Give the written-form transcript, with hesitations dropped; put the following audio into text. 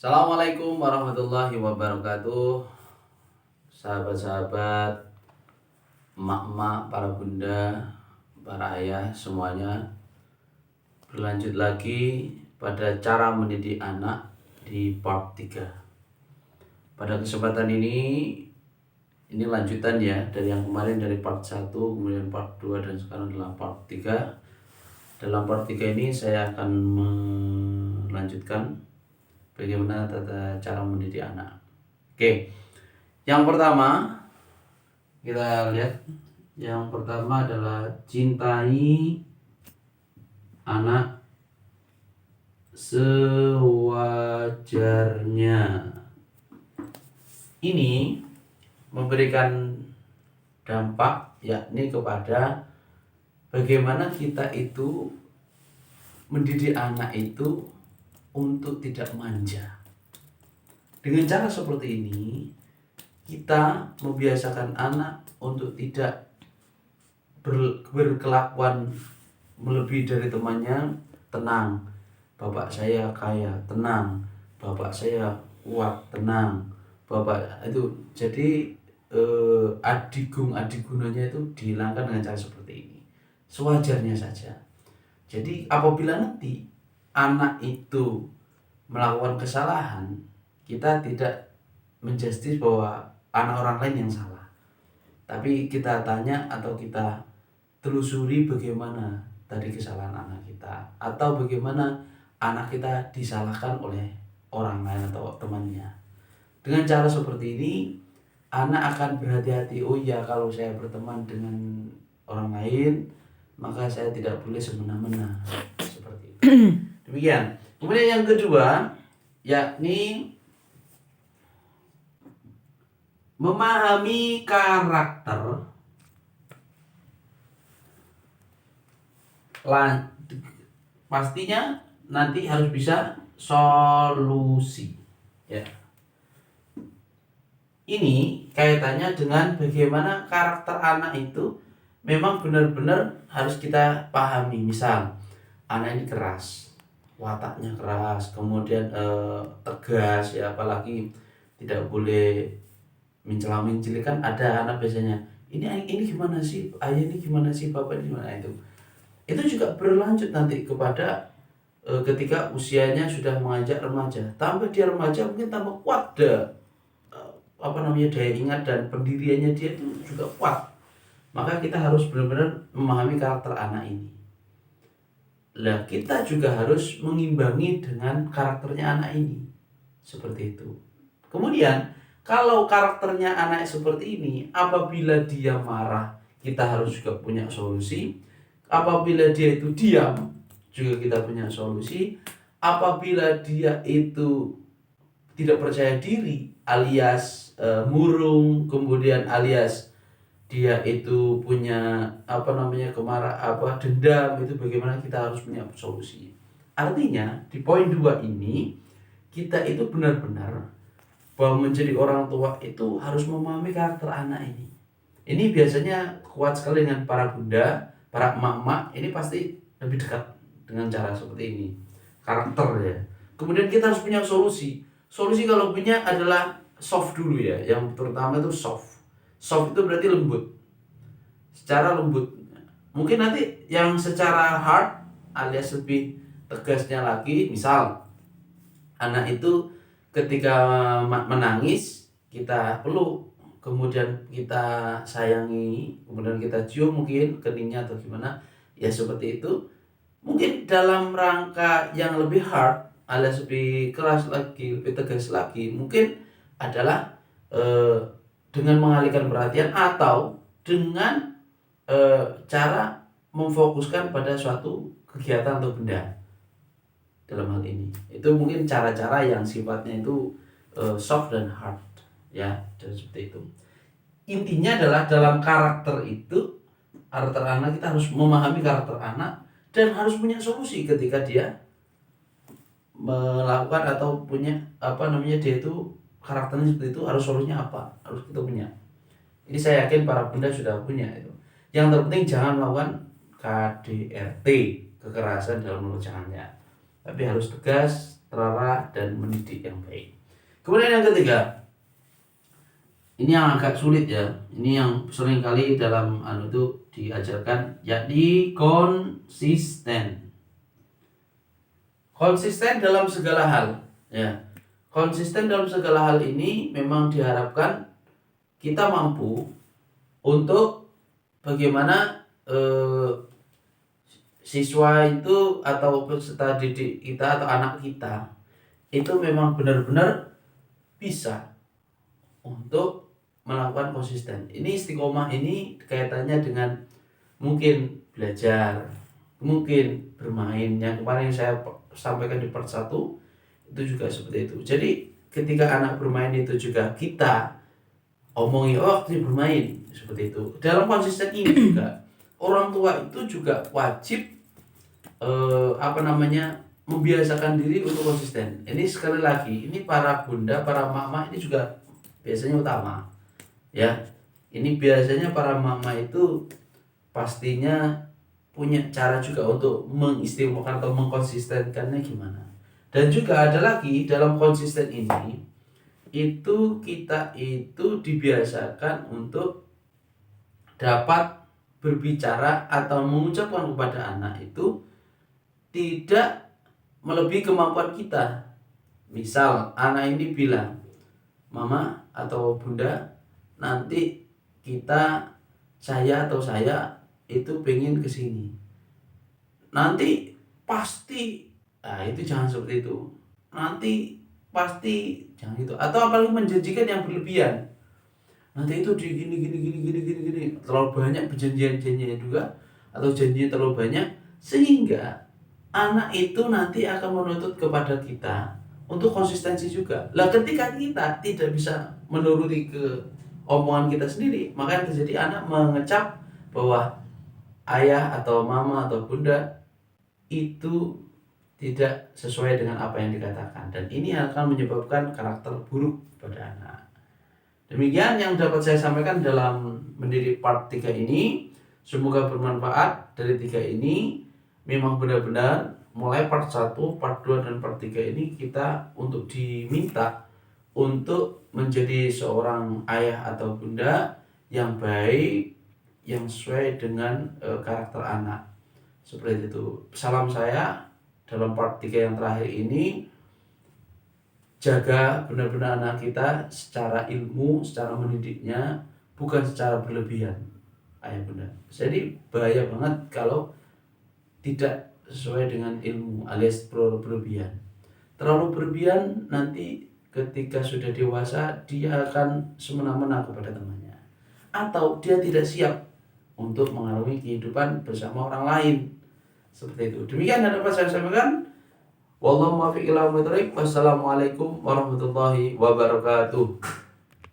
Assalamualaikum warahmatullahi wabarakatuh. Sahabat-sahabat, emak-emak, para bunda, para ayah semuanya, berlanjut lagi pada cara mendidik anak di part 3. Pada kesempatan ini lanjutan ya dari yang kemarin, dari part 1, kemudian part 2, dan sekarang adalah part 3. Dalam part 3 ini saya akan melanjutkan bagaimana tata cara mendidik anak. Oke, yang pertama kita lihat. Yang pertama adalah cintai anak sewajarnya. Ini memberikan dampak yakni kepada bagaimana kita itu mendidik anak itu untuk tidak manja. Dengan cara seperti ini, kita membiasakan anak untuk tidak berkelakuan melebihi dari temannya. Tenang, bapak saya kaya. Tenang, bapak saya kuat. Tenang, bapak itu. Jadi adigunanya itu dihilangkan dengan cara seperti ini, sewajarnya saja. Jadi apabila nanti anak itu melakukan kesalahan, kita tidak menjustis bahwa anak orang lain yang salah, tapi kita tanya atau kita telusuri bagaimana tadi kesalahan anak kita, atau bagaimana anak kita disalahkan oleh orang lain atau temannya. Dengan cara seperti ini, anak akan berhati-hati. Oh ya, kalau saya berteman dengan orang lain, maka saya tidak boleh semena-mena. Seperti itu. Demikian. Kemudian yang kedua, yakni memahami karakter. Pastinya nanti harus bisa solusi. Ya. Ini kaitannya dengan bagaimana karakter anak itu memang benar-benar harus kita pahami. Misal, anak ini keras, wataknya keras, kemudian tegas ya, apalagi tidak boleh mencela-mencela. Kan ada anak biasanya, ini gimana sih ayah, ini gimana sih bapak, ini gimana. Itu juga berlanjut nanti kepada ketika usianya sudah menginjak remaja. Tambah dia remaja, mungkin tambah kuat daya ingat dan pendiriannya dia itu juga kuat. Maka kita harus benar-benar memahami karakter anak ini. Lah, kita juga harus mengimbangi dengan karakternya anak ini. Seperti itu. Kemudian, kalau karakternya anak seperti ini, apabila dia marah, kita harus juga punya solusi. Apabila dia itu diam, juga kita punya solusi. Apabila dia itu tidak percaya diri, alias murung, kemudian alias dia itu punya dendam, itu bagaimana kita harus punya solusi. Artinya di poin 2 ini, kita itu benar-benar bahwa menjadi orang tua itu harus memahami karakter anak ini. Ini biasanya kuat sekali dengan para bunda, para emak-emak. Ini pasti lebih dekat dengan cara seperti ini, karakter ya. Kemudian kita harus punya solusi. Solusi kalau punya adalah soft dulu ya. Yang terutama itu soft. Soft itu berarti lembut. Secara lembut. Mungkin nanti yang secara hard alias lebih tegasnya lagi, misal anak itu ketika menangis, kita peluk, kemudian kita sayangi, kemudian kita cium mungkin keningnya atau gimana. Ya seperti itu. Mungkin dalam rangka yang lebih hard alias lebih keras lagi, lebih tegas lagi, mungkin adalah dengan mengalihkan perhatian atau dengan cara memfokuskan pada suatu kegiatan atau benda. Dalam hal ini, itu mungkin cara-cara yang sifatnya itu soft dan hard ya, dan seperti itu. Intinya adalah dalam karakter anak, kita harus memahami karakter anak dan harus punya solusi ketika dia melakukan atau punya dia itu karakternya seperti itu, harus solusinya apa, harus kita punya. Ini saya yakin para bunda sudah punya itu. Yang terpenting jangan melakukan KDRT, kekerasan dalam menurut, jangannya, tapi harus tegas, terarah dan mendidik yang baik. Kemudian yang ketiga, ini yang agak sulit ya, ini yang sering kali dalam itu diajarkan, yakni konsisten. Konsisten dalam segala hal, ya. Konsisten dalam segala hal ini memang diharapkan kita mampu untuk bagaimana siswa itu atau peserta didik kita atau anak kita itu memang benar-benar bisa untuk melakukan konsisten. Ini istiqomah ini kaitannya dengan mungkin belajar, mungkin bermain. Yang kemarin saya sampaikan di part 1 itu juga seperti itu. Jadi ketika anak bermain itu juga kita omongi waktu bermain seperti itu. Dalam konsisten ini juga orang tua itu juga wajib membiasakan diri untuk konsisten. Ini sekali lagi, ini para bunda, para mama ini juga biasanya utama. Ya, ini biasanya para mama itu pastinya punya cara juga untuk mengistimewakan atau mengkonsistenkannya gimana. Dan juga ada lagi dalam konsisten ini, itu kita itu dibiasakan untuk dapat berbicara atau mengucapkan kepada anak itu tidak melebihi kemampuan kita. Misal anak ini bilang, mama atau bunda, nanti saya itu pengen kesini. Nanti pasti, itu jangan seperti itu. Nanti pasti jangan itu. Atau apalagi menjanjikan yang berlebihan. Nanti itu di gini. Terlalu banyak perjanjian-janjian juga, atau janjinya terlalu banyak, sehingga anak itu nanti akan menuntut kepada kita untuk konsistensi juga. Lah ketika kita tidak bisa menuruti ke omongan kita sendiri, maka yang terjadi anak mengecap bahwa ayah atau mama atau bunda itu tidak sesuai dengan apa yang dikatakan, dan ini akan menyebabkan karakter buruk pada anak. Demikian yang dapat saya sampaikan dalam mendidik part 3 ini. Semoga bermanfaat. Dari 3 ini memang benar-benar mulai part 1, part 2, dan part 3 ini kita untuk diminta untuk menjadi seorang ayah atau bunda yang baik, yang sesuai dengan karakter anak. Seperti itu. Salam saya dalam part 3 yang terakhir ini, jaga benar-benar anak kita secara ilmu, secara mendidiknya, bukan secara berlebihan, ayah bunda. Jadi bahaya banget kalau tidak sesuai dengan ilmu alias berlebihan. Terlalu berlebihan, nanti ketika sudah dewasa dia akan semena-mena kepada temannya, atau dia tidak siap untuk mengarungi kehidupan bersama orang lain. Seperti itu. Demikian yang dapat saya sampaikan. Wallahu muwaffiq ila aqwamit thoriq. Wassalamualaikum warahmatullahi wabarakatuh.